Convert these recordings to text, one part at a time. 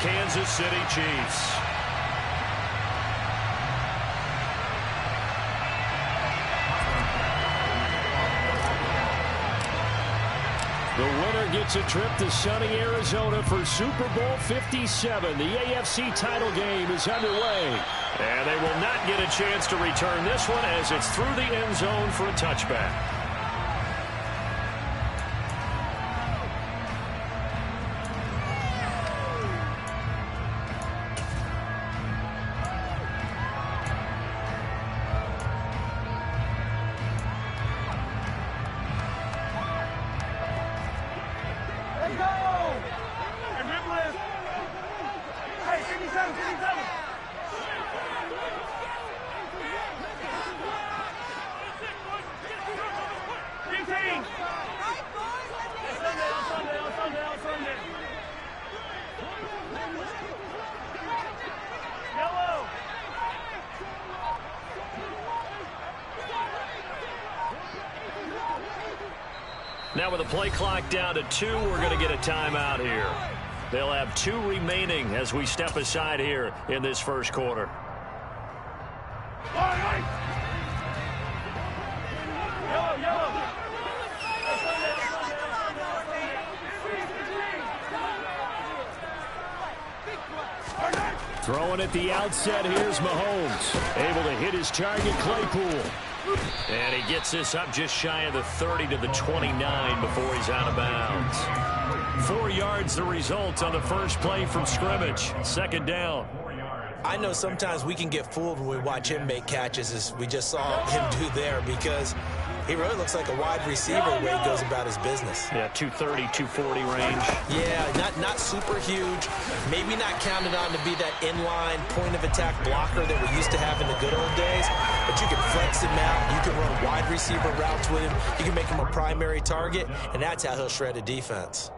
Kansas City Chiefs. The winner gets a trip to sunny Arizona for Super Bowl 57. The AFC title game is underway. And they will not get a chance to return this one as it's through the end zone for a touchback. Now with the play clock down to 2, we're going to get a timeout here. They'll have 2 remaining as we step aside here in this first quarter. Throwing at the outset, here's Mahomes. Able to hit his target, Claypool. And he gets this up just shy of the 30 to the 29 before he's out of bounds. 4 yards the result on the first play from scrimmage. Second down. I know sometimes we can get fooled when we watch him make catches, as we just saw him do there, because he really looks like a wide receiver when he goes about his business. Yeah, 230, 240 range. Yeah, not super huge. Maybe not counted on to be that inline point-of-attack blocker that we used to have in the good old days. But you can flex him out. You can run wide receiver routes with him. You can make him a primary target, and that's how he'll shred a defense.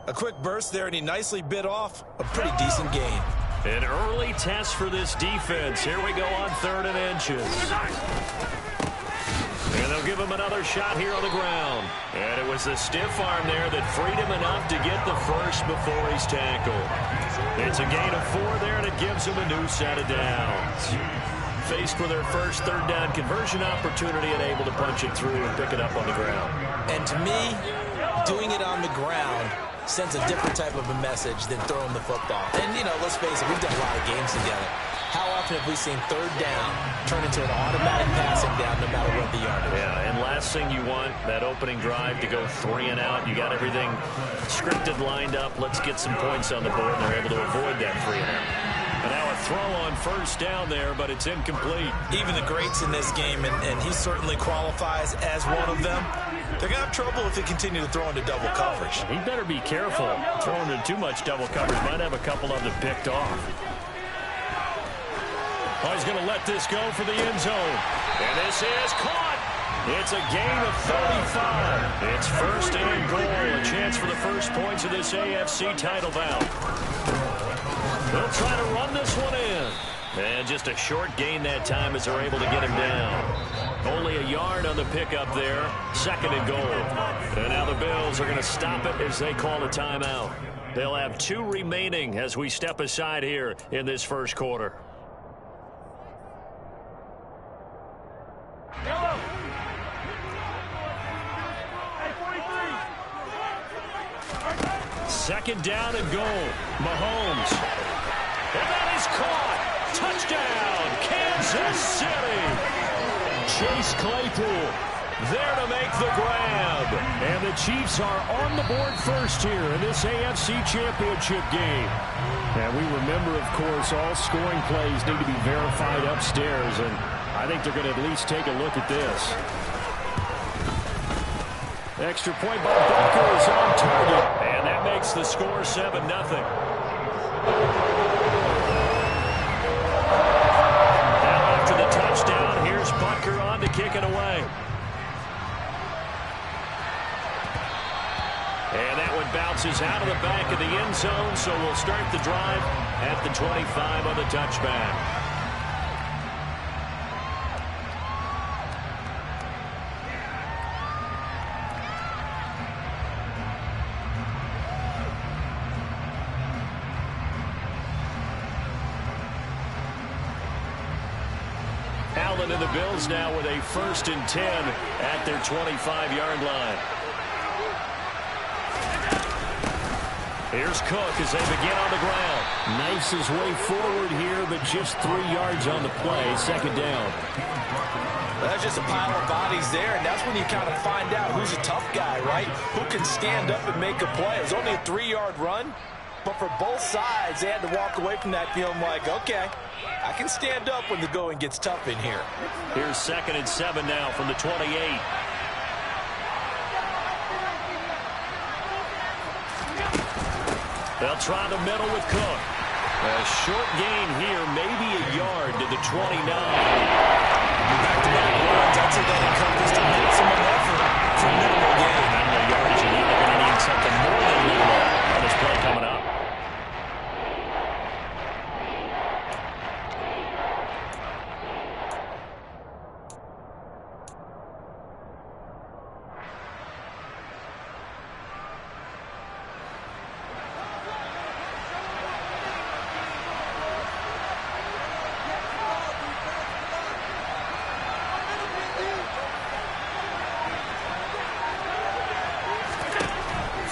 A quick burst there, and he nicely bit off a pretty decent gain. An early test for this defense. Here we go on 3rd and inches. And they'll give him another shot here on the ground. And it was the stiff arm there that freed him enough to get the first before he's tackled. It's a gain of 4 there, and it gives him a new set of downs. Faced with their first 3rd down conversion opportunity and able to punch it through and pick it up on the ground. And to me, doing it on the ground sends a different type of a message than throwing the football. And, you know, let's face it, we've done a lot of games together. How often have we seen 3rd down turn into an automatic passing down no matter what the yardage? Yeah, and last thing you want, that opening drive to go 3 and out. You got everything scripted, lined up. Let's get some points on the board, and they're able to avoid that 3 and out. And now a throw on 1st down there, but it's incomplete. Even the greats in this game, and he certainly qualifies as one of them, they're going to have trouble if they continue to throw into double coverage. He better be careful. Throwing into too much double coverage might have a couple of them picked off. Oh, he's going to let this go for the end zone. And this is caught. It's a gain of 35. It's 1st and goal. A chance for the first points of this AFC title bout. They'll try to run this one in. And just a short gain that time as they're able to get him down. Only a yard on the pickup there. 2nd and goal. And now the Bills are going to stop it as they call a timeout. They'll have 2 remaining as we step aside here in this first quarter. Second down and goal. Mahomes. And that is caught. Touchdown, Kansas City. Chase Claypool there to make the grab. And the Chiefs are on the board first here in this AFC Championship game. And we remember, of course, all scoring plays need to be verified upstairs. And I think they're going to at least take a look at this. Extra point by Booker is on target. And that makes the score 7-0. After the touchdown, here's Butker on to kick it away. And that one bounces out of the back of the end zone, so we'll start the drive at the 25 on the touchback. Allen and the Bills now with a 1st and 10 at their 25-yard line. Here's Cook as they begin on the ground. Knifes his way forward here, but just 3 yards on the play. 2nd down. That's just a pile of bodies there, and that's when you kind of find out who's a tough guy, right? Who can stand up and make a play. It's only a 3-yard run, but for both sides, they had to walk away from that feeling like, okay, I can stand up when the going gets tough in here. Here's 2nd and 7 now from the 28. They'll try the middle with Cook. A short gain here, maybe a yard to the 29. Back-to-back runs, I'd say that encompassed a maximum effort for minimal gain. Minimal yards, you need, they're going to need something more than minimal on this play coming up.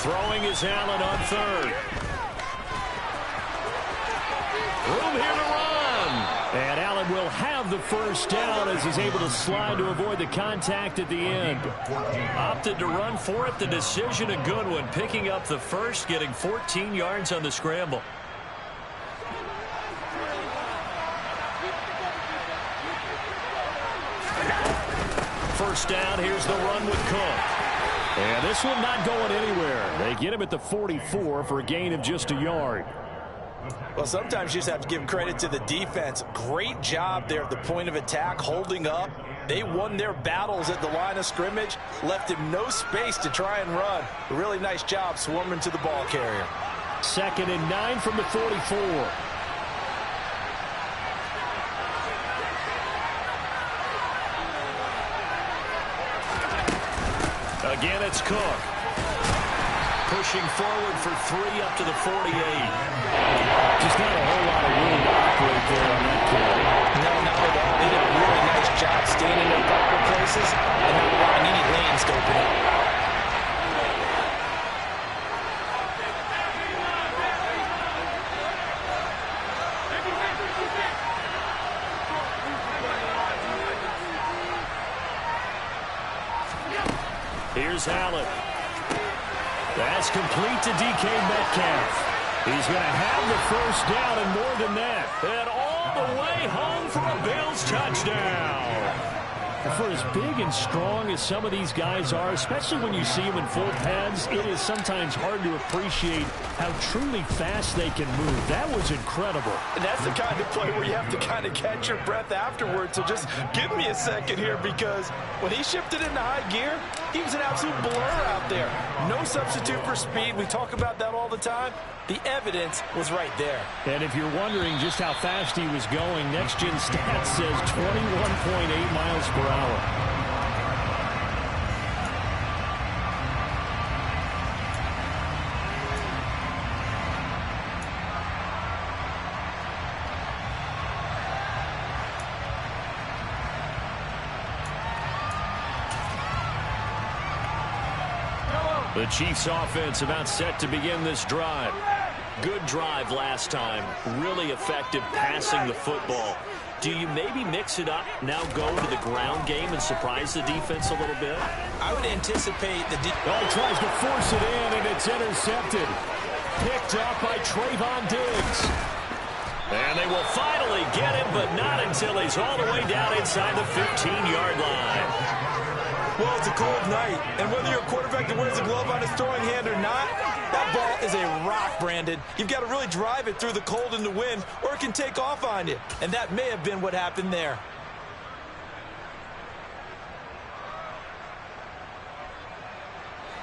Throwing is Allen on 3rd. Room here to run. And Allen will have the 1st down as he's able to slide to avoid the contact at the end. Opted to run for it. The decision a good one. Picking up the 1st, getting 14 yards on the scramble. First down, here's the run with Cook. And this one not going anywhere. They get him at the 44 for a gain of just a yard. Well, sometimes you just have to give credit to the defense. Great job there at the point of attack, holding up. They won their battles at the line of scrimmage, left him no space to try and run. A really nice job swarming to the ball carrier. 2nd and 9 from the 44. Again, it's Cook. Pushing forward for 3 up to the 48. Just not a whole lot of room to operate there on that carry. No, not at all. They did a really nice job staying in their proper places and not allowing any lanes to open up. Here's Allen. That's complete to DK Metcalf. He's going to have the 1st down and more than that. And all the way home for a Bills touchdown. For as big and strong as some of these guys are, especially when you see them in full pads, it is sometimes hard to appreciate how truly fast they can move. That was incredible. And that's the kind of play where you have to kind of catch your breath afterwards. So just give me a second here, because when he shifted into high gear, he was an absolute blur out there. No substitute for speed. We talk about that all the time. The evidence was right there. And if you're wondering just how fast he was going, Next Gen Stats says 21.8 miles per hour. The Chiefs offense about set to begin this drive. Good drive last time. Really effective passing the football. Do you maybe mix it up, now go to the ground game and surprise the defense a little bit? I would anticipate the defense tries to force it in, and it's intercepted. Picked up by Trayvon Diggs. And they will finally get him, but not until he's all the way down inside the 15-yard line. Well, it's a cold night, and whether you're a quarterback that wears a glove on his throwing hand or not, that ball is a rock, Brandon. You've got to really drive it through the cold and the wind, or it can take off on you. And that may have been what happened there.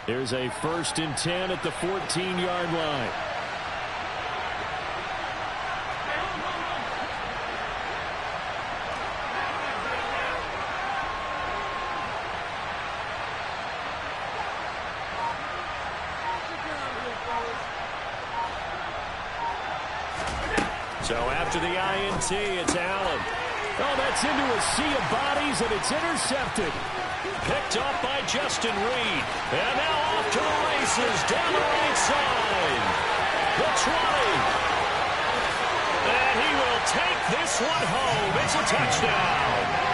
There's a 1st and 10 at the 14-yard line. So after the INT, it's Allen. Oh, that's into a sea of bodies, and it's intercepted. Picked up by Justin Reed. And now off to the races down the right side. The 20. And he will take this one home. It's a touchdown.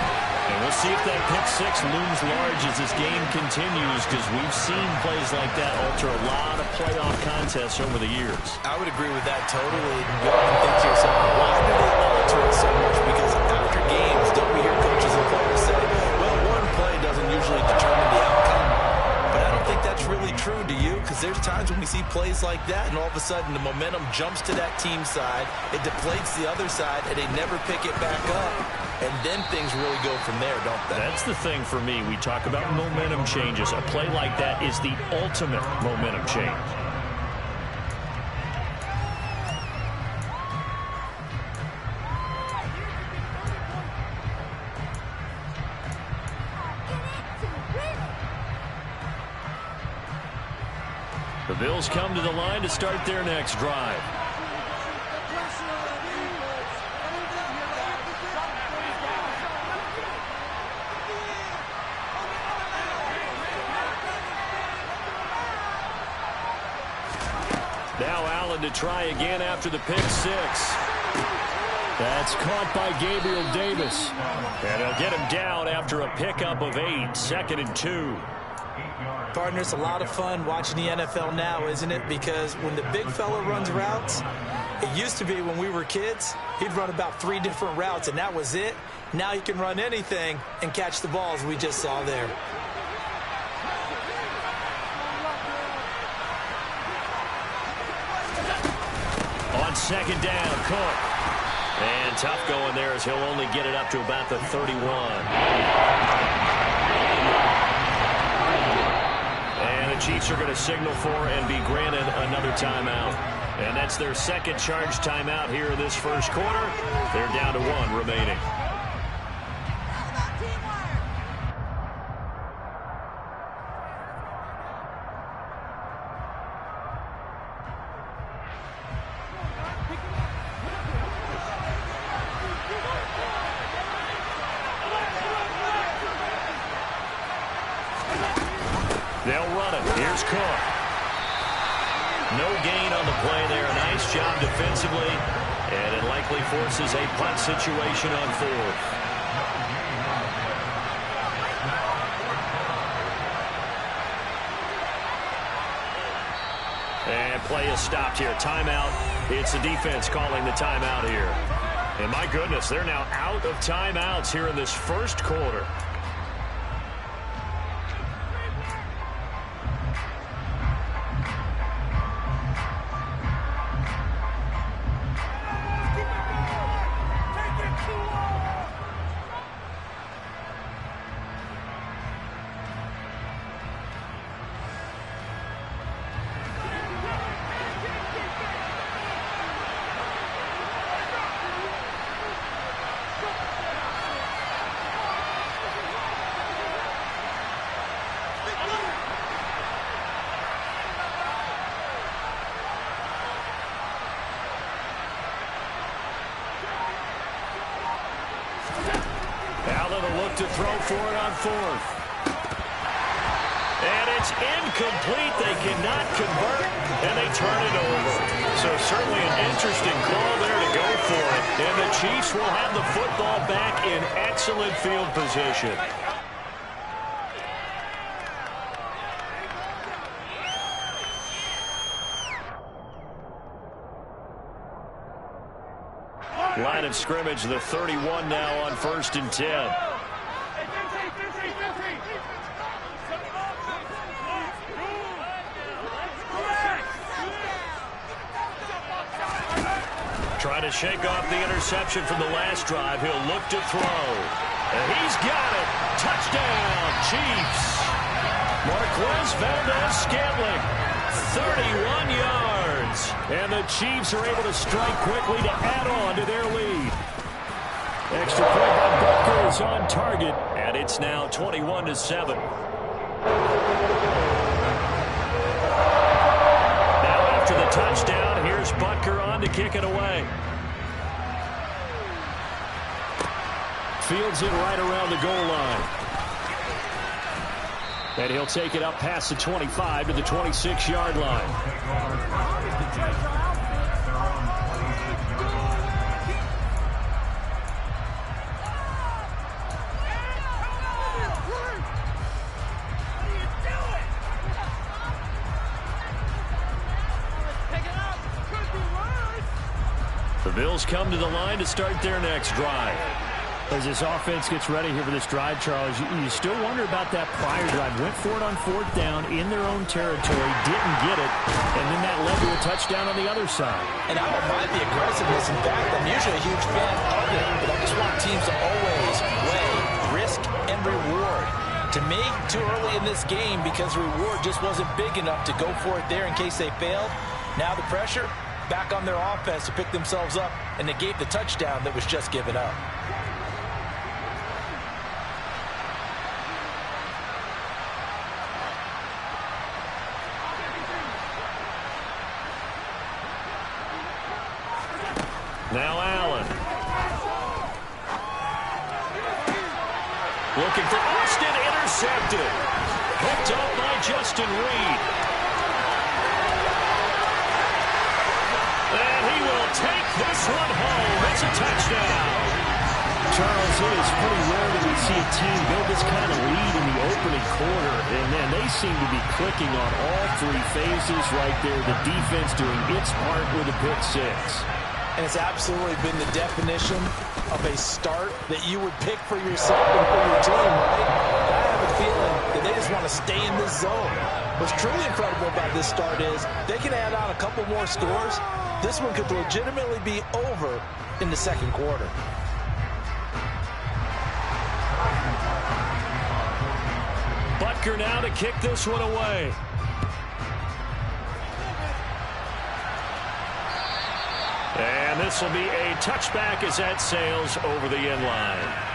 And we'll see if that pick six looms large as this game continues, because we've seen plays like that alter a lot of playoff contests over the years. I would agree with that totally. You often think to yourself, why do they alter it so much? Because after games, don't we hear coaches and players say, well, one play doesn't usually determine the outcome. But I don't think that's really true, do you? Because there's times when we see plays like that, and all of a sudden the momentum jumps to that team side, it deflates the other side, and they never pick it back up. And then things really go from there, don't they? That's the thing for me. We talk about momentum changes. A play like that is the ultimate momentum change. The Bills come to the line to start their next drive. Now Allen to try again after the pick six. That's caught by Gabriel Davis. And he'll get him down after a pickup of 8, 2nd and 2. Partner, it's a lot of fun watching the NFL now, isn't it? Because when the big fella runs routes, it used to be when we were kids, he'd run about 3 different routes, and that was it. Now he can run anything and catch the balls we just saw there. On second down, Cook. And tough going there as he'll only get it up to about the 31. And the Chiefs are going to signal for and be granted another timeout. And that's their second charge timeout here in this first quarter. They're down to 1 remaining. They'll run it. Here's Cook. No gain on the play there. Nice job defensively. And it likely forces a punt situation on 4th. And play is stopped here. Timeout. It's the defense calling the timeout here. And my goodness, they're now out of timeouts here in this first quarter. To throw for it on 4th. And it's incomplete. They cannot convert, and they turn it over. So certainly an interesting call there to go for it. And the Chiefs will have the football back in excellent field position. Line of scrimmage, the 31 now on 1st and 10. Trying to shake off the interception from the last drive. He'll look to throw. And he's got it. Touchdown, Chiefs. Marquez Valdez-Scantling, 31 yards. And the Chiefs are able to strike quickly to add on to their lead. Extra point by Butker is on target. And it's now 21-7. Now after the touchdown, here's Butker on to kick it away. Fields it right around the goal line. And he'll take it up past the 25 to the 26-yard line. The Bills come to the line to start their next drive. As this offense gets ready here for this drive, Charles, you still wonder about that prior drive. Went for it on 4th down in their own territory, didn't get it, and then that led to a touchdown on the other side. And I don't mind the aggressiveness. In fact, I'm usually a huge fan of it, but I just want teams to always weigh risk and reward. To me, too early in this game because the reward just wasn't big enough to go for it there in case they failed. Now the pressure back on their offense to pick themselves up and negate the touchdown that was just given up. Now Allen. Looking for Austin, intercepted. Picked up by Justin Reed. And he will take this one home. It's a touchdown. Charles, it is pretty rare that we see a team build this kind of lead in the opening quarter. And then they seem to be clicking on all three phases right there. The defense doing its part with a pick six. And it's absolutely been the definition of a start that you would pick for yourself and for your team, right? And I have a feeling that they just want to stay in this zone. What's truly incredible about this start is they can add on a couple more scores. This one could legitimately be over in the second quarter. Butker now to kick this one away. And this will be a touchback as that sails over the end line.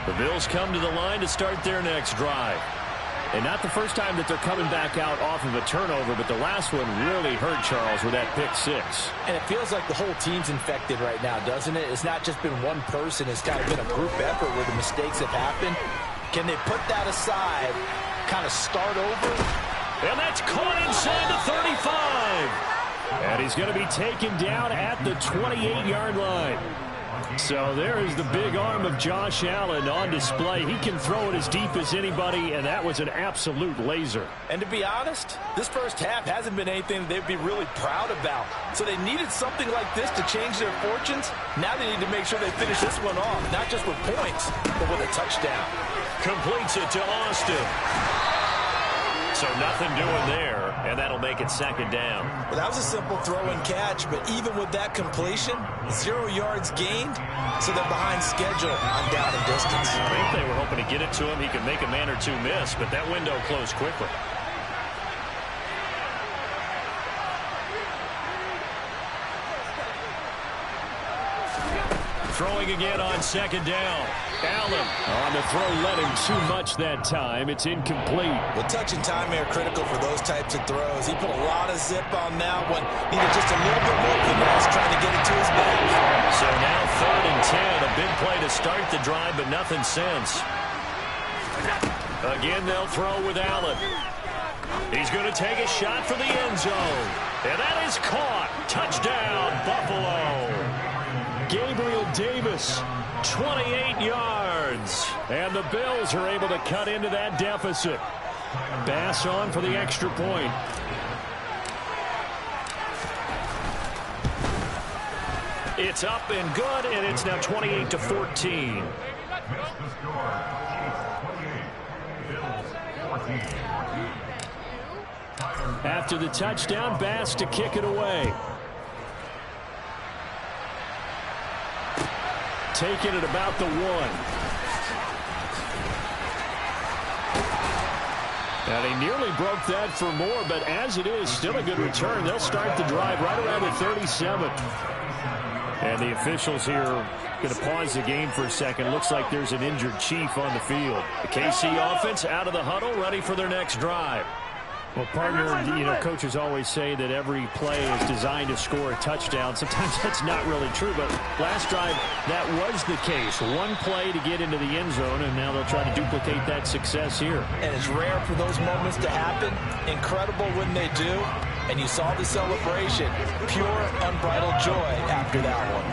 The Bills come to the line to start their next drive. And not the first time that they're coming back out off of a turnover, but the last one really hurt Charles with that pick six. And it feels like the whole team's infected right now, doesn't it? It's not just been one person. It's kind of been a group effort where the mistakes have happened. Can they put that aside, kind of start over? And that's caught inside the 35. And he's going to be taken down at the 28-yard line. So there is the big arm of Josh Allen on display. He can throw it as deep as anybody, and that was an absolute laser. And to be honest, this first half hasn't been anything that they'd be really proud about. So they needed something like this to change their fortunes. Now they need to make sure they finish this one off, not just with points, but with a touchdown. Completes it to Austin. So nothing doing there, and that'll make it second down. Well, that was a simple throw and catch, but even with that completion, 0 yards gained, so they're behind schedule on down and distance. I think they were hoping to get it to him. He could make a man or two miss, but that window closed quickly. Throwing again on second down. Allen on the throw, led him too much that time. It's incomplete. Well, touch and time are critical for those types of throws. He put a lot of zip on that one. Needed just a little bit more finesse trying to get it to his back. So now 3rd and 10. A big play to start the drive, but nothing since. Again, they'll throw with Allen. He's going to take a shot for the end zone. And that is caught. Touchdown, Buffalo. Gabriel Davis, 28 yards. And the Bills are able to cut into that deficit. Bass on for the extra point. It's up and good, and it's now 28-14. After the touchdown, Bass to kick it away. Taking it about the 1. And he nearly broke that for more, but as it is, still a good return. They'll start the drive right around the 37. And the officials here going to pause the game for a second. Looks like there's an injured Chief on the field. The KC offense out of the huddle, ready for their next drive. Well, partner, coaches always say that every play is designed to score a touchdown. Sometimes that's not really true, but last drive, that was the case. One play to get into the end zone, and now they'll try to duplicate that success here. And it's rare for those moments to happen. Incredible when they do. And you saw the celebration. Pure, unbridled joy after that one.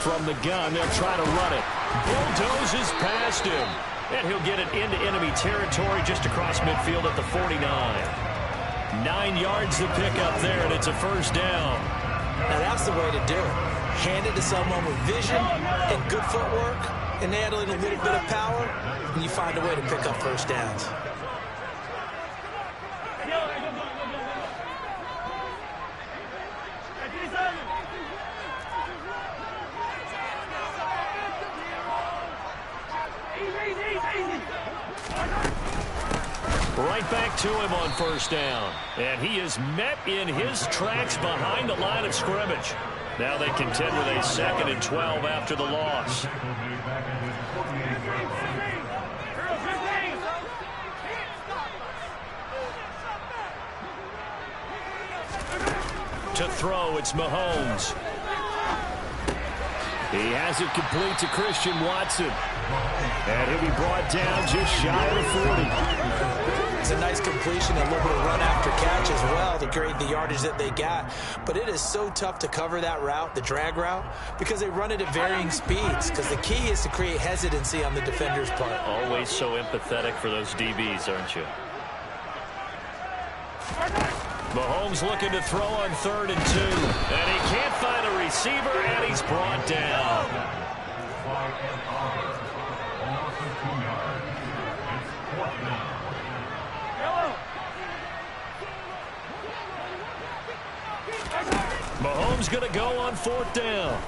From the gun, they'll try to run it. Bulldozes past him. And he'll get it into enemy territory just across midfield at the 49. 9 yards to pick up there, and it's a first down. Now that's the way to do it. Hand it to someone with vision and good footwork, and add in a little bit of power, and you find a way to pick up first downs. Right back to him on first down. And he is met in his tracks behind the line of scrimmage. Now they contend with a 2nd and 12 after the loss. To throw, it's Mahomes. He has it complete to Christian Watson. And he'll be brought down just shy of the 40. It's a nice completion, a little bit of run after catch as well to create the yardage that they got. But it is so tough to cover that route, the drag route, because they run it at varying speeds. Because the key is to create hesitancy on the defender's part. Always so empathetic for those DBs, aren't you? Mahomes looking to throw on 3rd and 2. And he can't find a receiver, and he's brought down. Mahomes going to go on 4th down.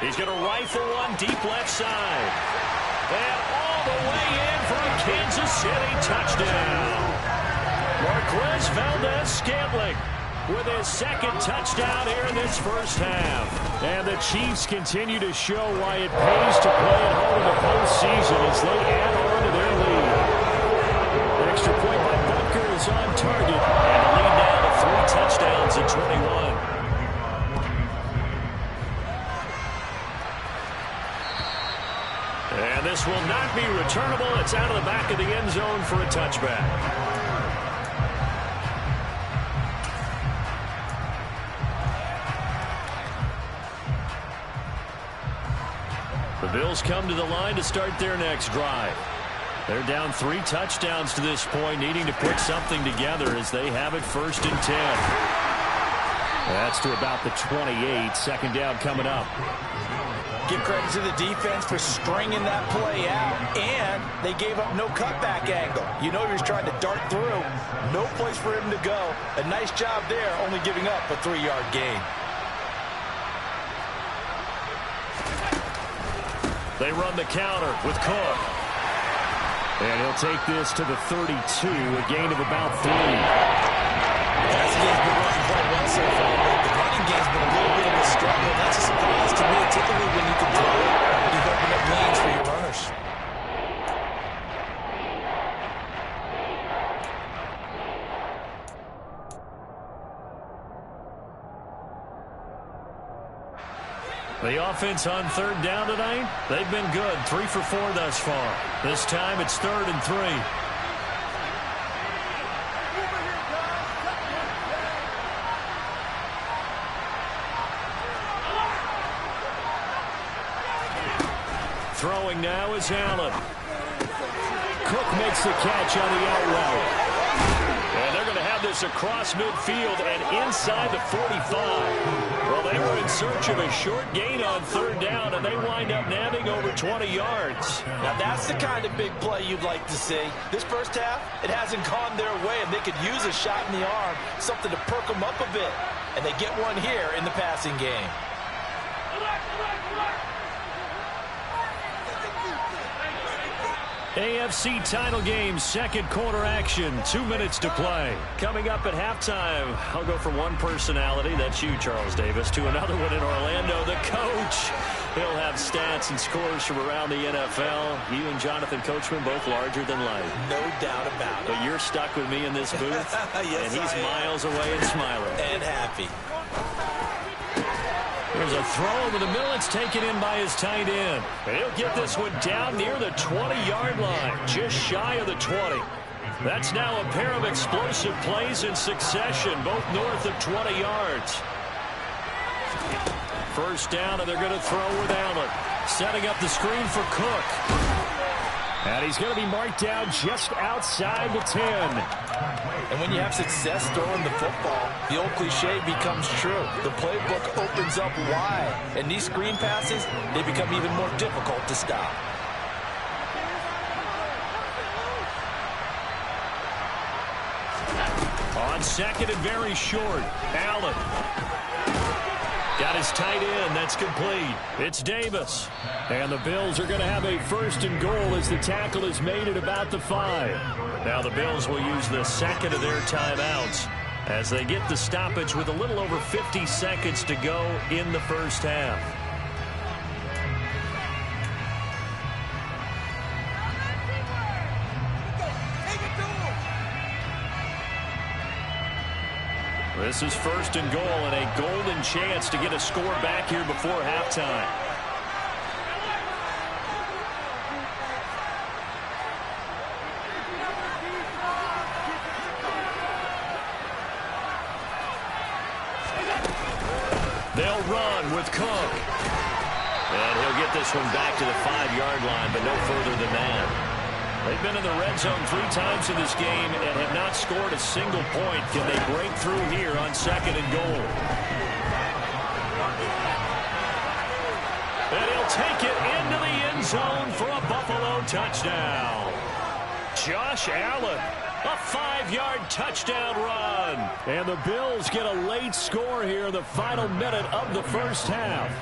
He's going to rifle one deep left side. And all the way in for a Kansas City touchdown. Marquez Valdez-Scantling with his 2nd touchdown here in this first half. And the Chiefs continue to show why it pays to play at home in the postseason as they add on to their lead. Extra point by Butker is on target. And the lead now to 3 touchdowns at 21. And this will not be returnable. It's out of the back of the end zone for a touchback. The Bills come to the line to start their next drive. They're down 3 touchdowns to this point, needing to put something together as they have it 1st and 10. That's to about the 28. 2nd down coming up. Give credit to the defense for stringing that play out, and they gave up no cutback angle. You know he was trying to dart through. No place for him to go. A nice job there, only giving up a 3-yard gain. They run the counter with Cook. And he'll take this to the 32, a gain of about 3. Passing game's been working quite well so far, but the running game's been a little bit of a struggle. That's a surprise to me. Typically, when you can throw it, you open up lanes for your runners. The offense on 3rd down tonight, they've been good. 3 for 4 thus far. This time it's 3rd and 3. Throwing now is Allen. Cook makes the catch on the out route. And they're going to have this across midfield and inside the 45. Well, they were in search of a short gain on 3rd down, and they wind up nabbing over 20 yards. Now, that's the kind of big play you'd like to see. This first half, it hasn't gone their way, and they could use a shot in the arm, something to perk them up a bit. And they get one here in the passing game. AFC title game, second quarter action, 2 minutes to play. Coming up at halftime, I'll go from one personality, that's you, Charles Davis, to another one in Orlando, the coach. He'll have stats and scores from around the NFL. You and Jonathan Coachman both larger than life. No doubt about it. But you're stuck with me in this booth, yes, and he's miles away and smiling. And happy. There's a throw over the middle. It's taken in by his tight end. And he'll get this one down near the 20-yard line, just shy of the 20. That's now a pair of explosive plays in succession, both north of 20 yards. First down, and they're going to throw with Allen. Setting up the screen for Cook. And he's going to be marked down just outside the 10. And when you have success throwing the football, the old cliche becomes true. The playbook opens up wide. And these screen passes, they become even more difficult to stop. On second and very short, Allen. Got his tight end. That's complete. It's Davis. And the Bills are going to have a first and goal as the tackle is made at about the 5. Now the Bills will use the second of their timeouts as they get the stoppage with a little over 50 seconds to go in the first half. This is first and goal and a golden chance to get a score back here before halftime. They'll run with Cook. And he'll get this one back to the 5-yard line, but no further than that. They've been in the red zone 3 times in this game and have not scored a single point. Can they break through here on second and goal? And he'll take it into the end zone for a Buffalo touchdown. Josh Allen, a 5-yard touchdown run. And the Bills get a late score here in the final minute of the first half.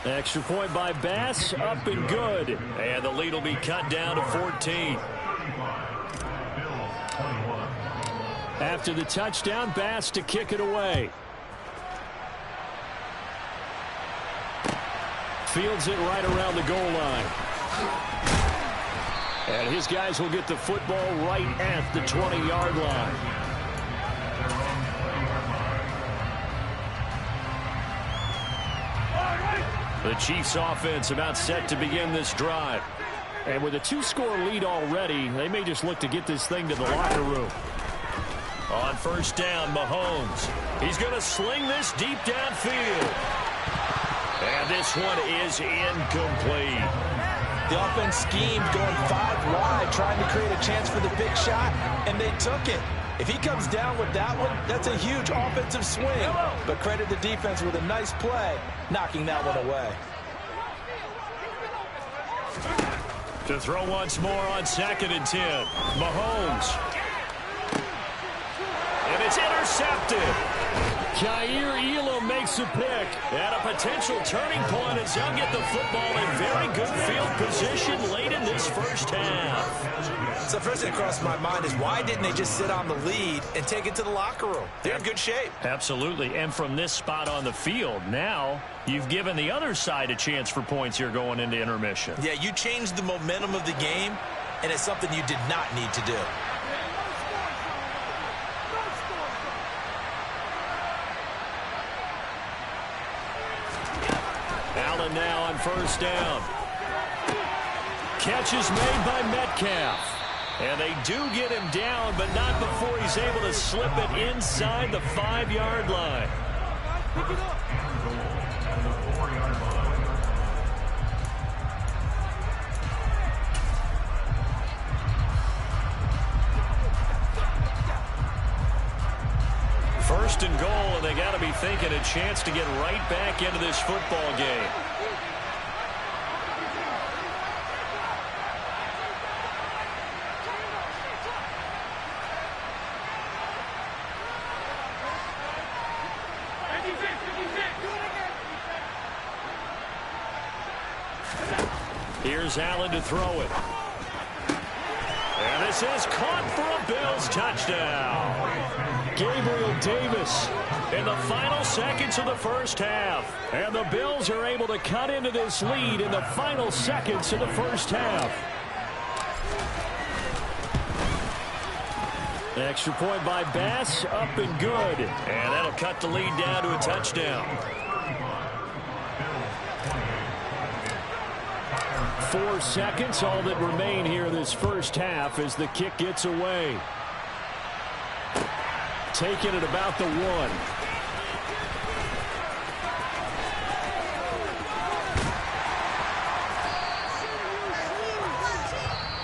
Extra point by Bass, up and good. And the lead will be cut down to 14. After the touchdown, Bass to kick it away. Fields it right around the goal line. And his guys will get the football right at the 20-yard line. The Chiefs offense about set to begin this drive. And with a 2-score lead already, they may just look to get this thing to the locker room. On first down, Mahomes. He's going to sling this deep downfield. And this one is incomplete. The offense schemed going 5 wide, trying to create a chance for the big shot, and they took it. If he comes down with that one, that's a huge offensive swing. But credit the defense with a nice play, knocking that one away. To throw once more on second and 10. Mahomes. And it's intercepted. Jair Elam makes a pick. And a potential turning point as they'll get the football in very good field position late in this first half. So first thing that crossed my mind is why didn't they just sit on the lead and take it to the locker room? They're in good shape. Absolutely. And from this spot on the field, now you've given the other side a chance for points here going into intermission. Yeah, you changed the momentum of the game, and it's something you did not need to do. Allen now on first down. Catch is made by Metcalf. And they do get him down, but not before he's able to slip it inside the 5-yard line. First and goal, and they got to be thinking a chance to get right back into this football game. Here's Allen to throw it. And this is caught for a Bills touchdown. Gabriel Davis in the final seconds of the first half. And the Bills are able to cut into this lead in the final seconds of the first half. Extra point by Bass, up and good. And that'll cut the lead down to a touchdown. 4 seconds, all that remain here this first half as the kick gets away. Taken at about the 1.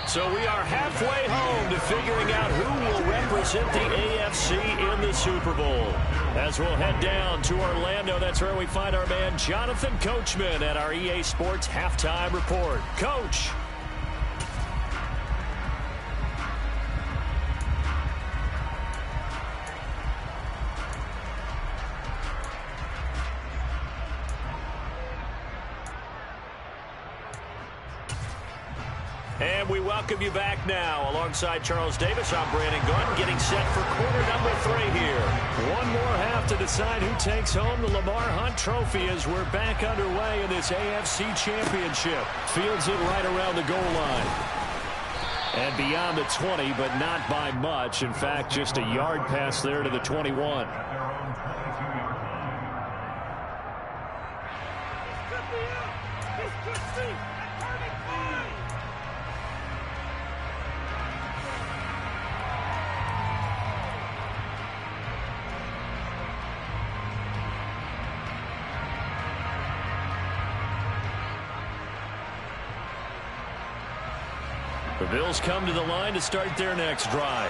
So we are halfway home to figuring out who will represent the AFC in the Super Bowl. As we'll head down to Orlando, that's where we find our man Jonathan Coachman at our EA Sports Halftime Report. Coach. And we welcome you back now. Alongside Charles Davis, I'm Brandon Gunn, getting set for quarter number 3 here. One more half to decide who takes home the Lamar Hunt Trophy as we're back underway in this AFC Championship. Fields it right around the goal line. And beyond the 20, but not by much. In fact, just a yard pass there to the 21. The Bills come to the line to start their next drive.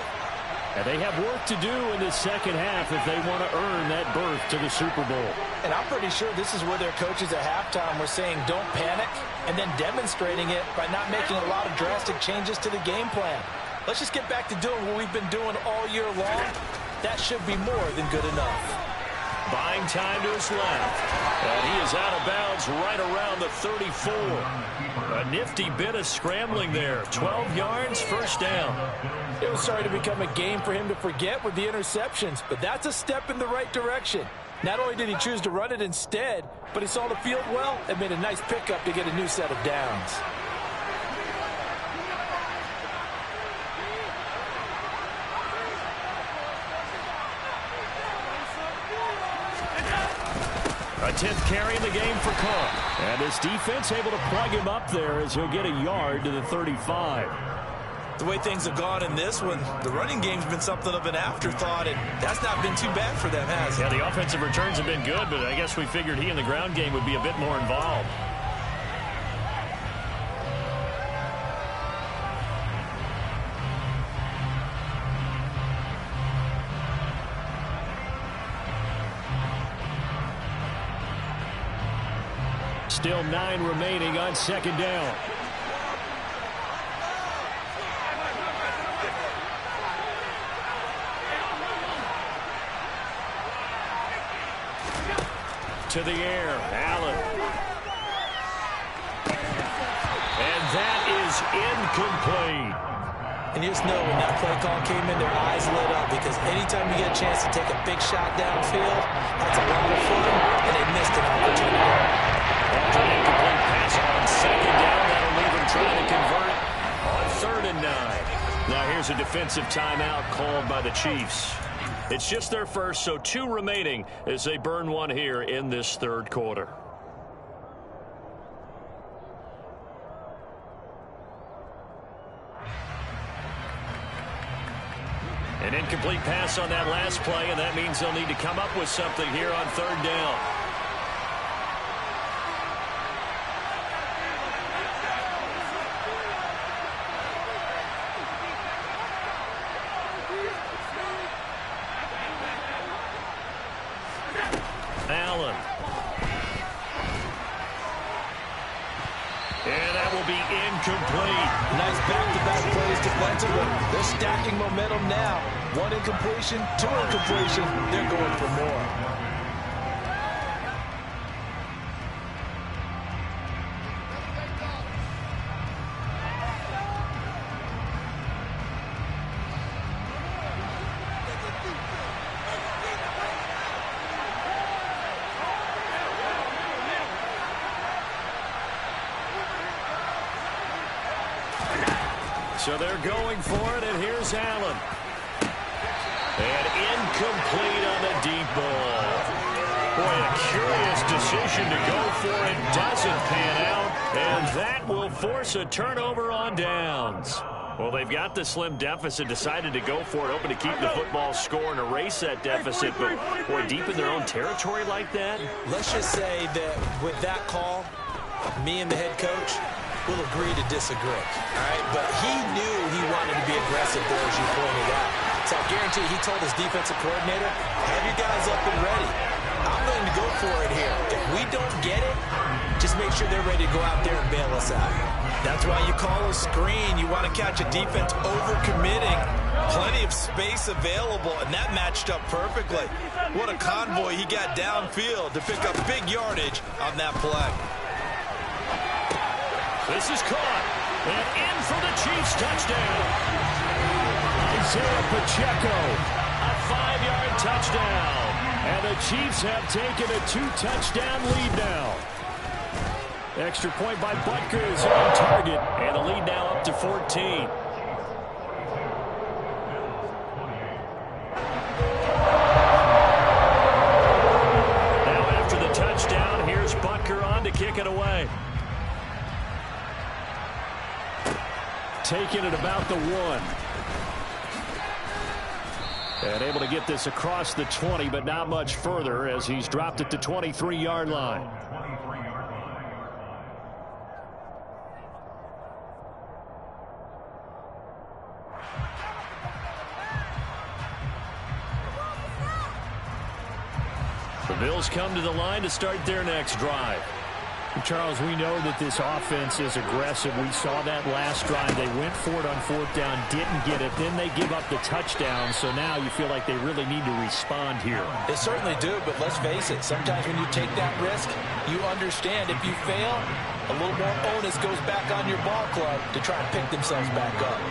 And they have work to do in the second half if they want to earn that berth to the Super Bowl. And I'm pretty sure this is where their coaches at halftime were saying don't panic, and then demonstrating it by not making a lot of drastic changes to the game plan. Let's just get back to doing what we've been doing all year long. That should be more than good enough. Buying time to his left. And he is out of bounds right around the 34. A nifty bit of scrambling there. 12 yards, first down. It was starting to become a game for him to forget with the interceptions, but that's a step in the right direction. Not only did he choose to run it instead, but he saw the field well and made a nice pickup to get a new set of downs. A 10th carry in the game for Carr. And his defense able to plug him up there as he'll get a yard to the 35. The way things have gone in this one, the running game's been something of an afterthought, and that's not been too bad for them, has it? Yeah, the offensive returns have been good, but I guess we figured he in the ground game would be a bit more involved. Still 9 remaining on second down. To the air, Allen. And that is incomplete. And you just know when that play call came in, their eyes lit up, because anytime you get a chance to take a big shot downfield, that's a lot of fun, and they missed an opportunity. After an incomplete pass on second down, that'll leave him trying to convert on 3rd and 9. Now here's a defensive timeout called by the Chiefs. It's just their first, so 2 remaining as they burn one here in this 3rd quarter. An incomplete pass on that last play, and that means they'll need to come up with something here on 3rd down. Allen. And that will be incomplete. Nice back-to-back plays defensively. They're stacking momentum now. 1 incompletion, 2 incompletion. They're going for more. So they're going for it, and here's Allen. And incomplete on the deep ball. Boy, a curious decision to go for it. Doesn't pan out, and that will force a turnover on downs. Well, they've got the slim deficit, decided to go for it, hoping to keep the football score and erase that deficit. But, boy, deep in their own territory like that? Let's just say that with that call, me and the head coach will agree to disagree. All right? But he knew he wanted to be aggressive there, as you pointed out. So I guarantee he told his defensive coordinator, have your guys up and ready. I'm going to go for it here. If we don't get it, just make sure they're ready to go out there and bail us out. That's why you call a screen. You want to catch a defense overcommitting. Plenty of space available, and that matched up perfectly. What a convoy he got downfield to pick up big yardage on that play. This is caught, and in for the Chiefs touchdown. Isaiah Pacheco, a 5-yard touchdown. And the Chiefs have taken a 2-touchdown lead now. Extra point by Butker is on target, and the lead now up to 14. Now after the touchdown, here's Butker on to kick it away. Taking it about the 1. And able to get this across the 20, but not much further as he's dropped it to 23-yard line. The Bills come to the line to start their next drive. Charles, we know that this offense is aggressive. We saw that last drive. They went for it on 4th down, didn't get it. Then they give up the touchdown. So now you feel like they really need to respond here. They certainly do, but let's face it. Sometimes when you take that risk, you understand if you fail, a little more onus goes back on your ball club to try and pick themselves back up.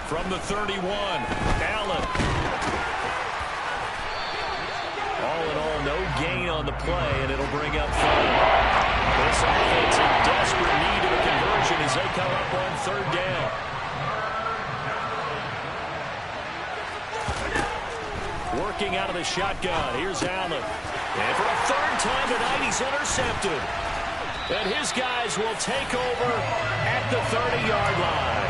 From the 31, Allen. All in all, no gain on the play, and it'll bring up 5. This offense in desperate need of a conversion as they come up on 3rd down. Working out of the shotgun. Here's Allen. And for the 3rd time tonight, he's intercepted. And his guys will take over at the 30-yard line.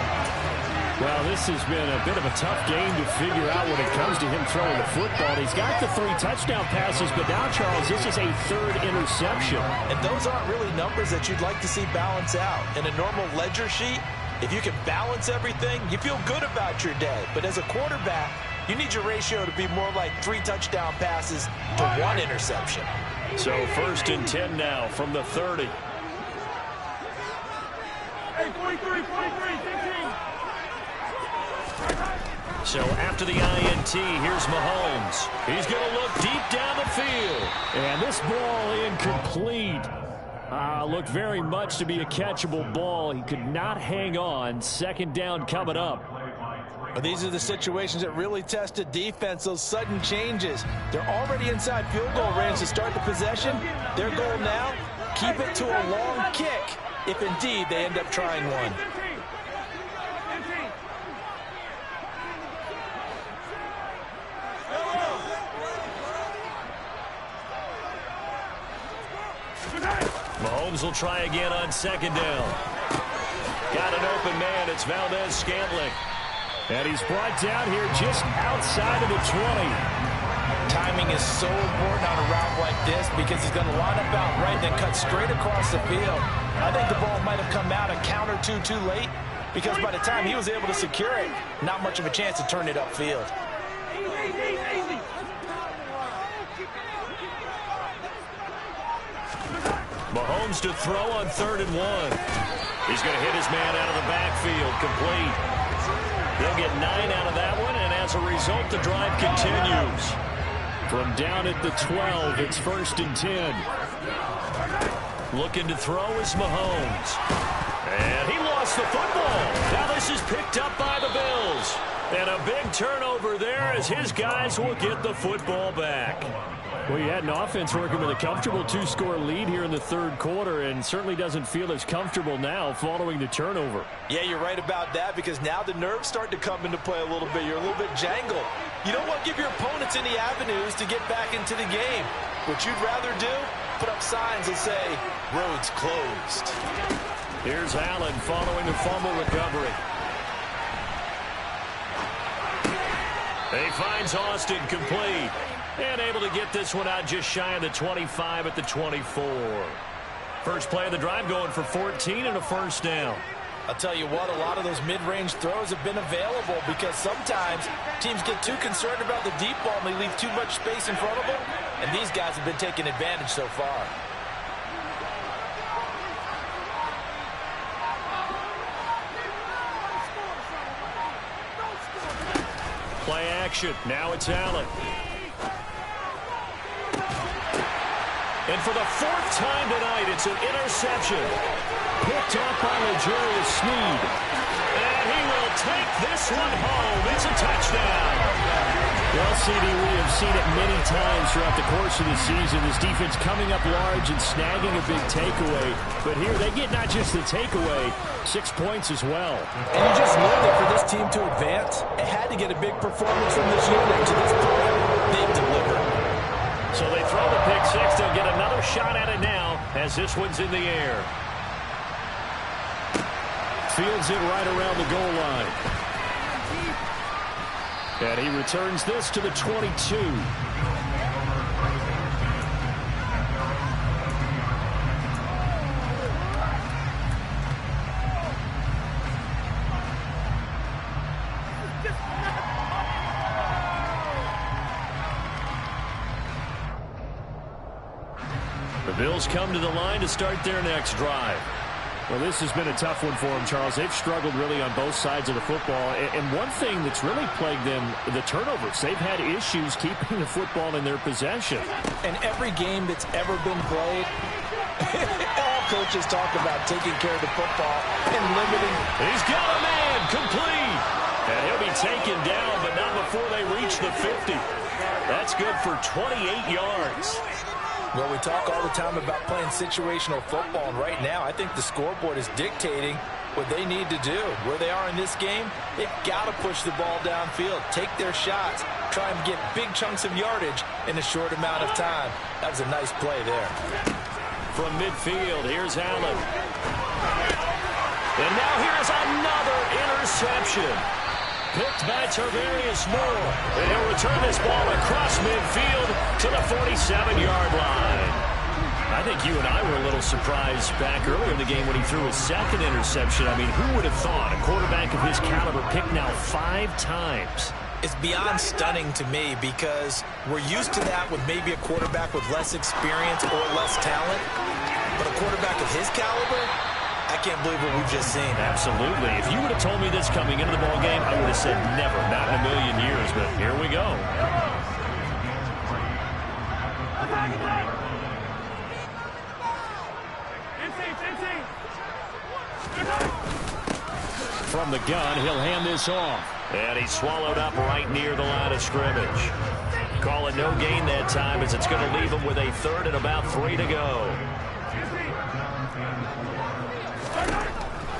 Well, this has been a bit of a tough game to figure out when it comes to him throwing the football. He's got the 3 touchdown passes, but now, Charles, this is a 3rd interception. And those aren't really numbers that you'd like to see balance out. In a normal ledger sheet, if you can balance everything, you feel good about your day. But as a quarterback, you need your ratio to be more like 3 touchdown passes to 1 interception. So 1st and 10 now from the 30. Hey, 43, 15. So after the INT, here's Mahomes. He's going to look deep down the field. And this ball incomplete. Looked very much to be a catchable ball. He could not hang on. 2nd down coming up. But these are the situations that really test a defense, those sudden changes. They're already inside field goal range to start the possession. Their goal now, keep it to a long kick, if indeed they end up trying one. Mahomes will try again on 2nd down. Got an open man. It's Valdez-Scantling. And he's brought down here just outside of the 20. Timing is so important on a route like this because he's going to line up out right and then cut straight across the field. I think the ball might have come out a count or two too late because by the time he was able to secure it, not much of a chance to turn it upfield. Mahomes to throw on 3rd and 1. He's going to hit his man out of the backfield, complete. They'll get 9 out of that one, and as a result, the drive continues. From down at the 12, it's 1st and 10. Looking to throw is Mahomes. And he lost the football. Now this is picked up by the Bills. And a big turnover there as his guys will get the football back. Well, you had an offense working with a comfortable 2-score lead here in the third quarter and certainly doesn't feel as comfortable now following the turnover. Yeah, you're right about that because now the nerves start to come into play a little bit. You're a little bit jangled. You don't want to give your opponents any avenues to get back into the game. What you'd rather do, put up signs that say, roads closed. Here's Allen following the fumble recovery. He finds Austin complete. And able to get this one out just shy of the 25 at the 24. First play of the drive going for 14 and a first down. I'll tell you what, a lot of those mid-range throws have been available because sometimes teams get too concerned about the deep ball and they leave too much space in front of them. And these guys have been taking advantage so far. Play action. Now it's Allen. And for the fourth time tonight, it's an interception. Picked up by L'Jarius Sneed. And he will take this one home. It's a touchdown. Well, CD, we have seen it many times throughout the course of the season. This defense coming up large and snagging a big takeaway. But here they get not just the takeaway, 6 points as well. And you just knew that for this team to advance, it had to get a big performance from this unit. To this point, they've delivered. So they throw the pick six. They'll get another shot at it now as this one's in the air. Fields it right around the goal line. And he returns this to the 22. The Bills come to the line to start their next drive. Well, this has been a tough one for them, Charles. They've struggled really on both sides of the football. And one thing that's really plagued them, the turnovers. They've had issues keeping the football in their possession. And every game that's ever been played, all coaches talk about taking care of the football and limiting. He's got a man complete. And he'll be taken down, but not before they reach the 50. That's good for 28 yards. Well, we talk all the time about playing situational football, and right now I think the scoreboard is dictating what they need to do. Where they are in this game, they've got to push the ball downfield, take their shots, try and get big chunks of yardage in a short amount of time. That was a nice play there. From midfield, here's Allen. And now here's another interception. Picked by Tarvarius Moore. And he'll return this ball across midfield to the 47-yard line. I think you and I were a little surprised back earlier in the game when he threw his second interception. I mean, who would have thought a quarterback of his caliber picked now 5 times? It's beyond stunning to me because we're used to that with maybe a quarterback with less experience or less talent. But a quarterback of his caliber, I can't believe what we've just seen. Absolutely. If you would have told me this coming into the ball game, I would have said never, not in a million years. But here we go. From the gun, he'll hand this off. And he's swallowed up right near the line of scrimmage. Call it no gain that time as it's going to leave him with a third and about 3 to go.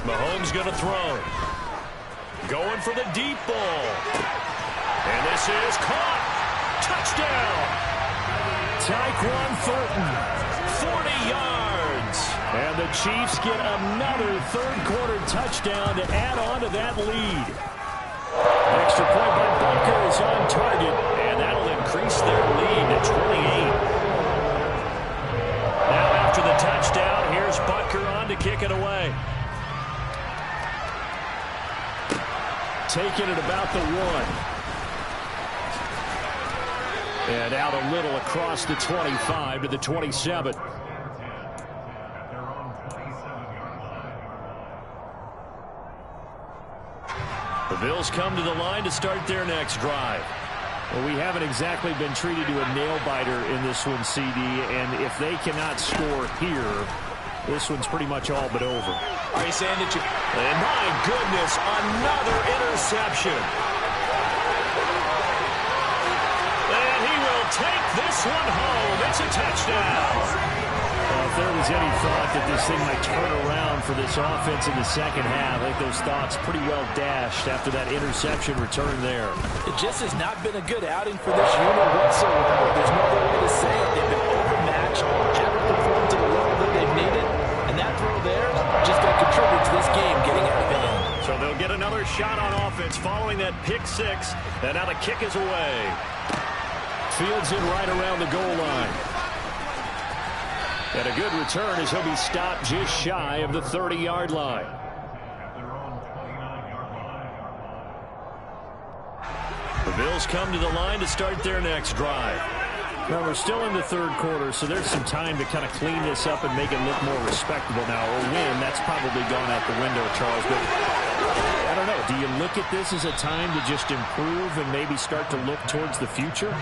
Mahomes going to throw. Going for the deep ball. And this is caught. Touchdown. Tyquan Thornton. 40 yards. And the Chiefs get another third-quarter touchdown to add on to that lead. Extra point by Bunker is on target. And that'll increase their lead to 28. Now after the touchdown, here's Butker on to kick it away. Taking it about the 1. And out a little across the 25 to the 27. The Bills come to the line to start their next drive. Well, we haven't exactly been treated to a nail-biter in this one, CD. And if they cannot score here, this one's pretty much all but over. Are you saying that you... And my goodness, another interception. this one home. It's a touchdown. Well, if there was any thought that this thing might turn around for this offense in the second half, I think those thoughts pretty well dashed after that interception return there. It just has not been a good outing for this unit whatsoever. There's no other way to say it. They've been overmatched, haven't performed to the level that they've needed, and that throw there just going to contribute to this game getting out of hand. So they'll get another shot on offense following that pick six, and now the kick is away. Fields it right around the goal line. And a good return as he'll be stopped just shy of the 30-yard line. The Bills come to the line to start their next drive. Well, we're still in the third quarter, so there's some time to kind of clean this up and make it look more respectable now. Or win, that's probably gone out the window, Charles. But I don't know. Do you look at this as a time to just improve and maybe start to look towards the future?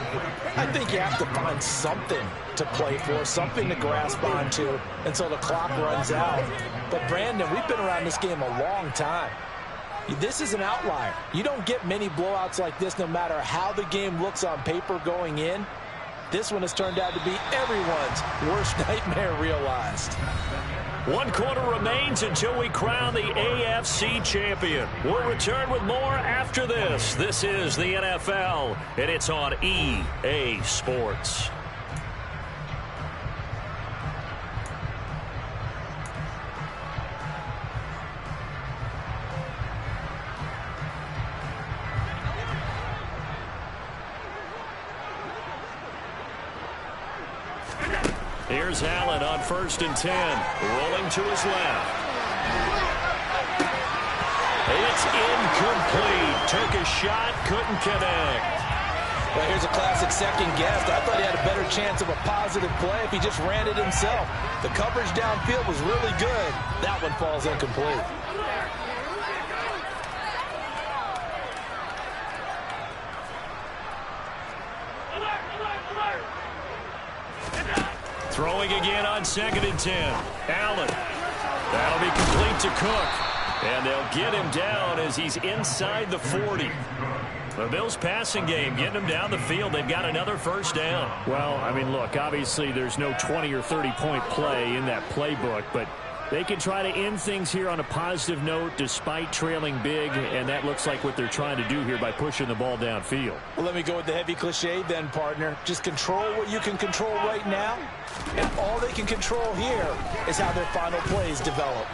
I think you have to find something to play for, something to grasp onto until the clock runs out. But, Brandon, we've been around this game a long time. This is an outlier. You don't get many blowouts like this no matter how the game looks on paper going in. This one has turned out to be everyone's worst nightmare realized. 1 quarter remains until we crown the AFC champion. We'll return with more after this. This is the NFL, and it's on EA Sports. Here's Allen on 1st and 10, rolling to his left. It's incomplete. Took a shot, couldn't connect. Well, here's a classic second guess. I thought he had a better chance of a positive play if he just ran it himself. The coverage downfield was really good. That one falls incomplete. Throwing again on 2nd and 10. Allen. That'll be complete to Cook. And they'll get him down as he's inside the 40. The Bills passing game getting them down the field. They've got another first down. Well, I mean, look, obviously there's no 20 or 30-point play in that playbook, but they can try to end things here on a positive note despite trailing big, and that looks like what they're trying to do here by pushing the ball downfield. Well, let me go with the heavy cliche then, partner. Just control what you can control right now, and all they can control here is how their final plays develop.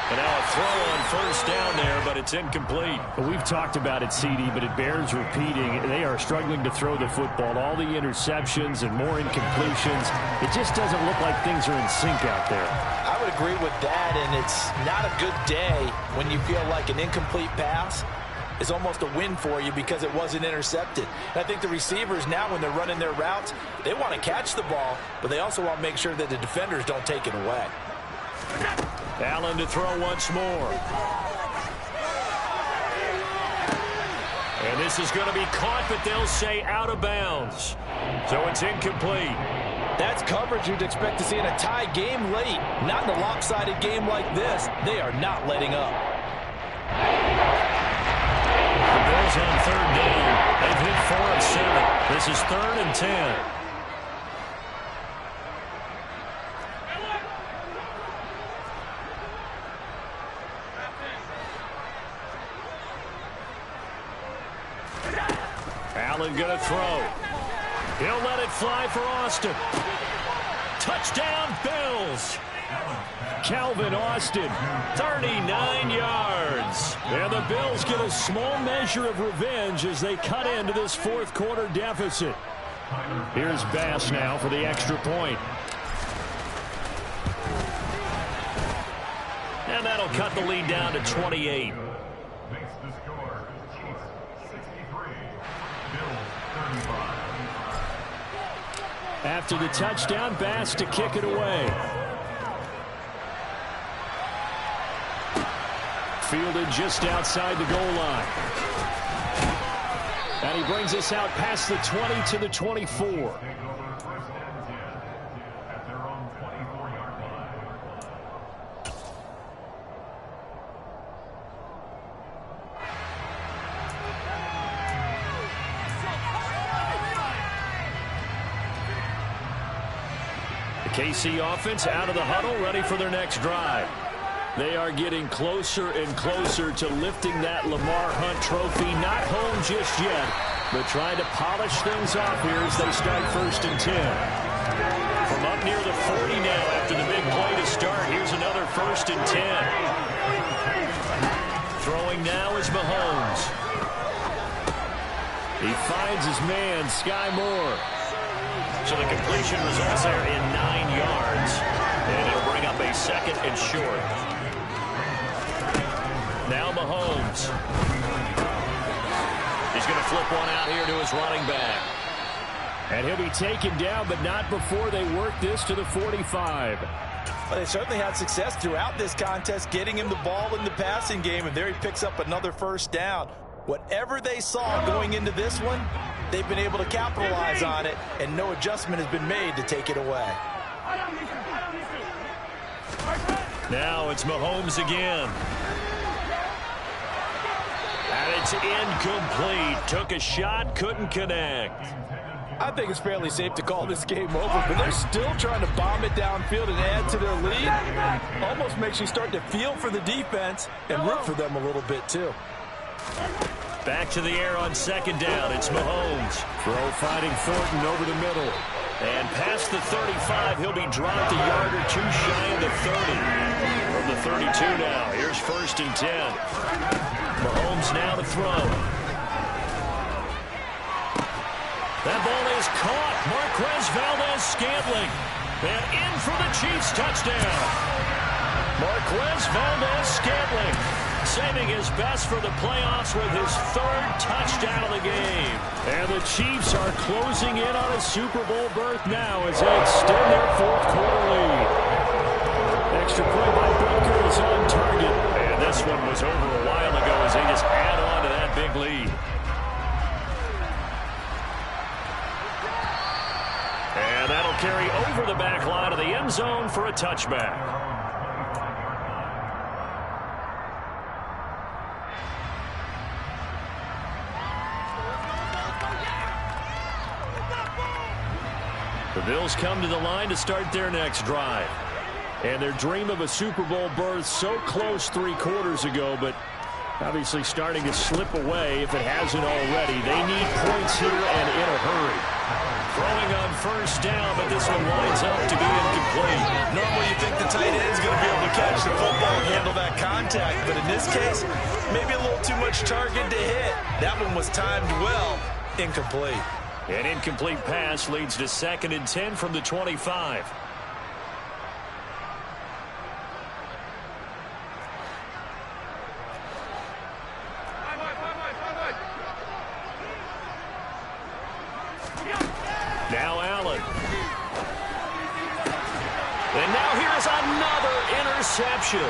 And now a throw on first down there, but it's incomplete. Well, we've talked about it, CD, but it bears repeating. They are struggling to throw the football. All the interceptions and more incompletions. It just doesn't look like things are in sync out there. I would agree with that, and it's not a good day when you feel like an incomplete pass is almost a win for you because it wasn't intercepted. And I think the receivers now, when they're running their routes, they want to catch the ball, but they also want to make sure that the defenders don't take it away. Allen to throw once more. And this is going to be caught, but they'll say out of bounds. So it's incomplete. That's coverage you'd expect to see in a tie game late. Not in a lopsided game like this. They are not letting up. The Bills on 3rd down. They've hit 4 of 7. This is 3rd and 10. Allen going to throw. He'll let it fly for Austin. Touchdown, Bills. Calvin Austin, 39 yards. And the Bills get a small measure of revenge as they cut into this 4th quarter deficit. Here's Bass now for the extra point. And that'll cut the lead down to 28. After the touchdown, Bass to kick it away. Fielded just outside the goal line. And he brings us out past the 20 to the 24. KC offense out of the huddle, ready for their next drive. They are getting closer and closer to lifting that Lamar Hunt trophy. Not home just yet, but trying to polish things off here as they start 1st and 10. From up near the 40 now after the big play to start, here's another 1st and 10. Throwing now is Mahomes. He finds his man, Sky Moore. So the completion results there in 9 yards. And it'll bring up a 2nd and short. Now Mahomes. He's going to flip one out here to his running back. And he'll be taken down, but not before they work this to the 45. Well, they certainly had success throughout this contest, getting him the ball in the passing game, and there he picks up another 1st down. Whatever they saw going into this one, they've been able to capitalize on it, and no adjustment has been made to take it away. Now it's Mahomes again. And it's incomplete. Took a shot, couldn't connect. I think it's fairly safe to call this game over, but they're still trying to bomb it downfield and add to their lead. Almost makes you start to feel for the defense and root for them a little bit, too. Back to the air on 2nd down. It's Mahomes. Throw finding Thornton over the middle. And past the 35, he'll be dropped a yard or two shy of the 30. From the 32 now, here's 1st and 10. Mahomes now to throw. That ball is caught. Marquez Valdez-Scantling. And in for the Chiefs touchdown. Marquez Valdez-Scantling saving his best for the playoffs with his 3rd touchdown of the game. And the Chiefs are closing in on a Super Bowl berth now as they extend their 4th quarter lead. Extra point by Butker is on target. And this one was over a while ago as they just add on to that big lead. And that'll carry over the back line of the end zone for a touchback. The Bills come to the line to start their next drive. And their dream of a Super Bowl berth so close 3 quarters ago, but obviously starting to slip away if it hasn't already. They need points here and in a hurry. Throwing on 1st down, but this one winds up to be incomplete. Normally you think the tight end's going to be able to catch the football and handle that contact, but in this case, maybe a little too much target to hit. That one was timed well. Incomplete. An incomplete pass leads to 2nd and 10 from the 25. Now Allen. And now here's another interception.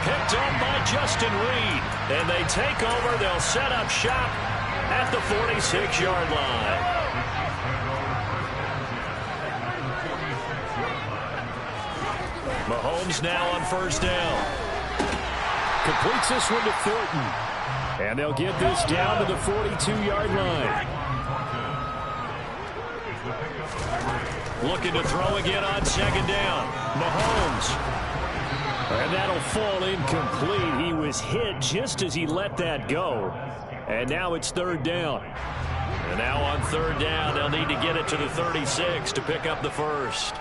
Picked up by Justin Reed. And they take over. They'll set up shop at the 46-yard line. Mahomes now on 1st down. Completes this one to Thornton. And they'll get this down to the 42-yard line. Looking to throw again on 2nd down. Mahomes. And that'll fall incomplete. He was hit just as he let that go. And now it's 3rd down. And now on 3rd down, they'll need to get it to the 36 to pick up the 1st.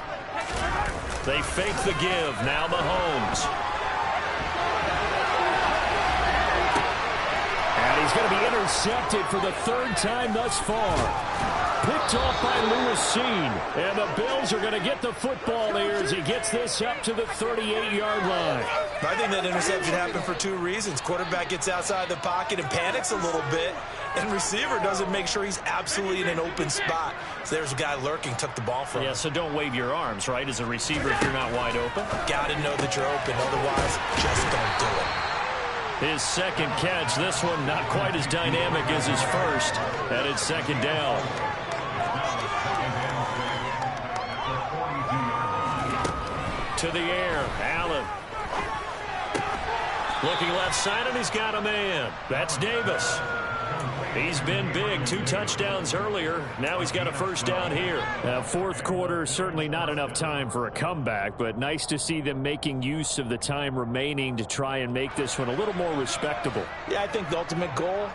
They fake the give. Now Mahomes. And he's going to be intercepted for the 3rd time thus far. Picked off by Lewis Seen. And the Bills are going to get the football here as he gets this up to the 38-yard line. I think that interception happened for 2 reasons. Quarterback gets outside the pocket and panics a little bit. And receiver doesn't make sure he's absolutely in an open spot. So there's a guy lurking, took the ball from him. Yeah, so don't wave your arms, right, as a receiver if you're not wide open. Got to know that you're open. Otherwise, just don't do it. His 2nd catch. This one not quite as dynamic as his 1st. And it's 2nd down. To the air, Allen. Looking left side, and he's got a man. That's Davis. He's been big. 2 touchdowns earlier. Now he's got a first down here. Fourth quarter, certainly not enough time for a comeback, but nice to see them making use of the time remaining to try and make this one a little more respectable. Yeah, I think the ultimate goal,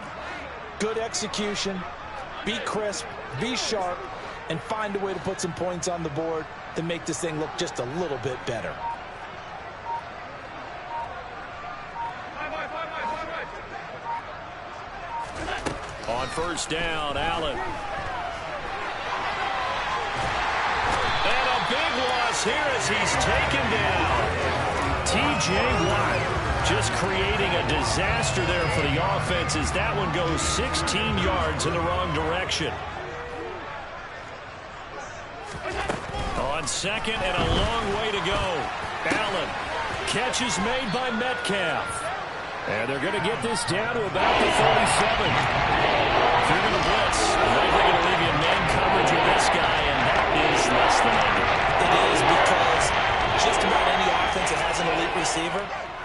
good execution, be crisp, be sharp, and find a way to put some points on the board to make this thing look just a little bit better. On first down, Allen. And a big loss here as he's taken down. T.J. Watt just creating a disaster there for the offense as that one goes 16 yards in the wrong direction. On second and a long way to go. Allen. Catch is made by Metcalf. And they're going to get this down to about the 47. If you're going to blitz, they're going to leave you in man coverage with this guy, and that is less than ideal. It is, because just about any offense that has an elite receiver,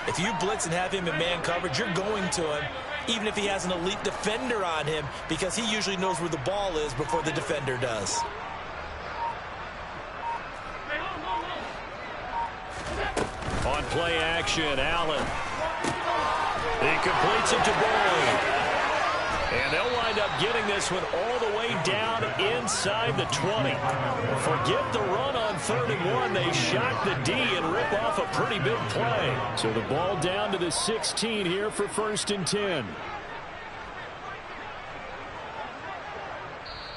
if you blitz and have him in man coverage, you're going to him, even if he has an elite defender on him, because he usually knows where the ball is before the defender does. On play action, Allen. He completes it to Boyd. And they'll wind up getting this one all the way down inside the 20. Forget the run on 3rd and 1. They shock the D and rip off a pretty big play. So the ball down to the 16 here for 1st and 10.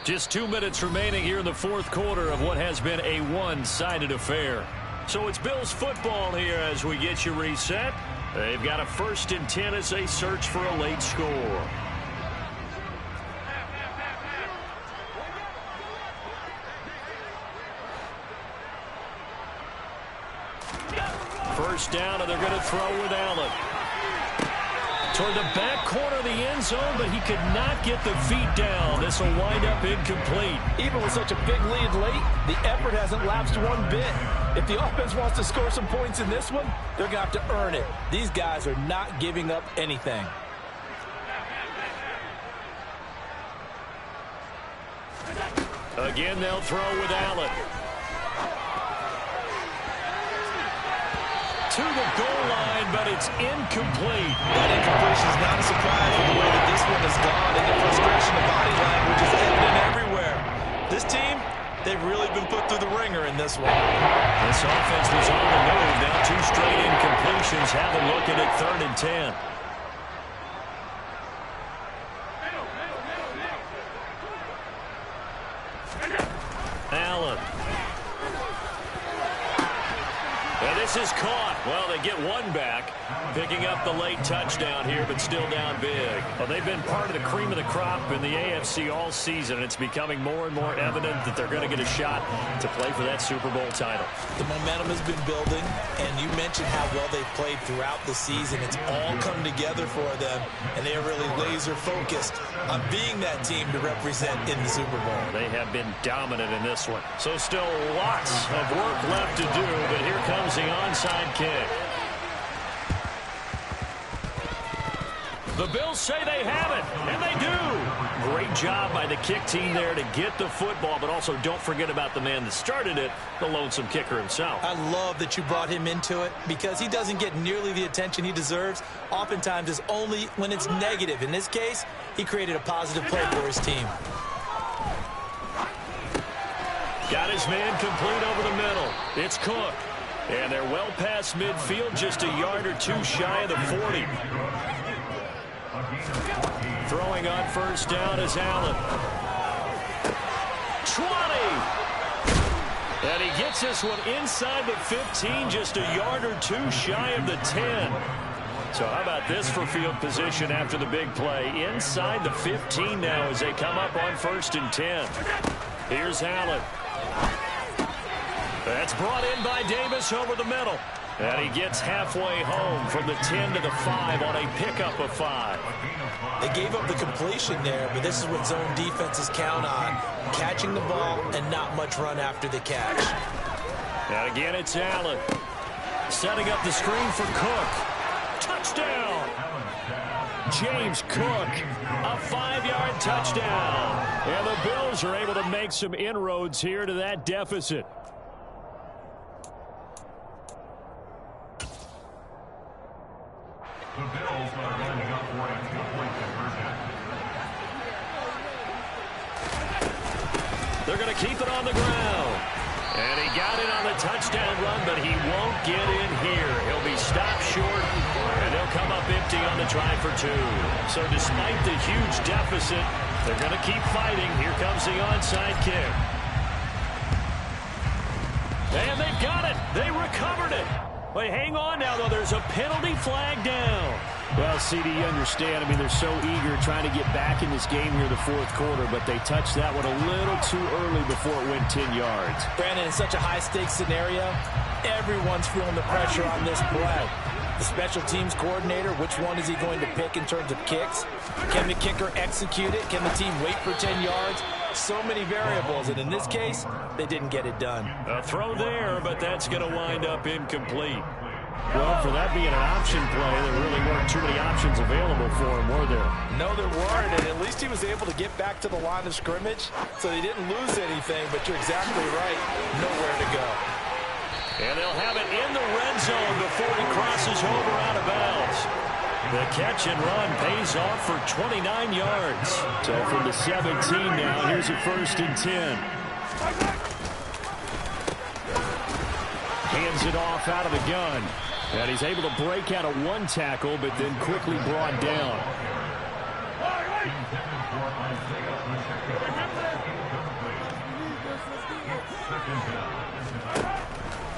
Just 2 minutes remaining here in the 4th quarter of what has been a one-sided affair. So it's Bills football here as we get you reset. They've got a 1st and 10 as they search for a late score. First down, and they're going to throw with Allen. Toward the back corner of the end zone, but he could not get the feet down. This will wind up incomplete. Even with such a big lead late, the effort hasn't lapsed one bit. If the offense wants to score some points in this one, they're going to have to earn it. These guys are not giving up anything. Again, they'll throw with Allen. To the goal line, but it's incomplete. That incompletion is not a surprise with the way that this one has gone, and the frustration of body language is evident everywhere. This team, they've really been put through the ringer in this one. This offense was on the move. Now 2 straight incompletions. Have a look at it, 3rd and 10. Allen. And this is caught. Well, they get one back, picking up the late touchdown here, but still down big. Well, they've been part of the cream of the crop in the AFC all season, and it's becoming more and more evident that they're going to get a shot to play for that Super Bowl title. The momentum has been building, and you mentioned how well they've played throughout the season. It's all come together for them, and they are really laser-focused on being that team to represent in the Super Bowl. They have been dominant in this one. So still lots of work left to do, but here comes the onside kick. The Bills say they have it, and they do. Great job by the kick team there to get the football, but also don't forget about the man that started it, the lonesome kicker himself. I love that you brought him into it because he doesn't get nearly the attention he deserves. Oftentimes it's only when it's negative. In this case, he created a positive play for his team. Got his man complete over the middle. It's Cook. And they're well past midfield, just a yard or 2 shy of the 40. Throwing on first down is Allen. 20! And he gets this one inside the 15, just a yard or 2 shy of the 10. So how about this for field position after the big play? Inside the 15 now as they come up on 1st and 10. Here's Allen. That's brought in by Davis over the middle. And he gets halfway home from the 10 to the 5 on a pickup of 5. They gave up the completion there, but this is what zone defenses count on. Catching the ball and not much run after the catch. And again, it's Allen. Setting up the screen for Cook. Touchdown! James Cook, a 5-yard touchdown. And the Bills are able to make some inroads here to that deficit. The Bills are lining up for a two-point conversion. They're going to keep it on the ground. And he got it on the touchdown run, but he won't get in here. He'll be stopped short, and they'll come up empty on the try for 2. So despite the huge deficit, they're going to keep fighting. Here comes the onside kick. And they've got it. They recovered it. But hang on now, though. There's a penalty flag down. Well, CD, you understand. I mean, they're so eager trying to get back in this game here the fourth quarter, but they touched that one a little too early before it went 10 yards. Brandon, in such a high-stakes scenario, everyone's feeling the pressure on this play. The special teams coordinator, which one is he going to pick in terms of kicks? Can the kicker execute it? Can the team wait for 10 yards? So many variables, and in this case, they didn't get it done. A throw there, but that's going to wind up incomplete. Well, for that being an option play, there really weren't too many options available for him, were there? No, there weren't, and at least he was able to get back to the line of scrimmage, so they didn't lose anything, but you're exactly right, nowhere to go. And they'll have it in the red zone before he crosses over out of bounds. The catch and run pays off for 29 yards. So from the 17 now, here's a 1st and 10. Hands it off out of the gun. And he's able to break out of one tackle, but then quickly brought down.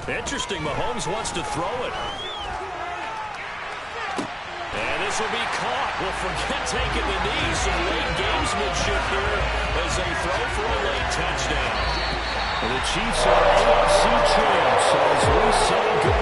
Interesting, Mahomes wants to throw it. And this will be caught. Well, forget taking the knee. Some late gamesmanship here as they throw for a late touchdown. Well, the Chiefs are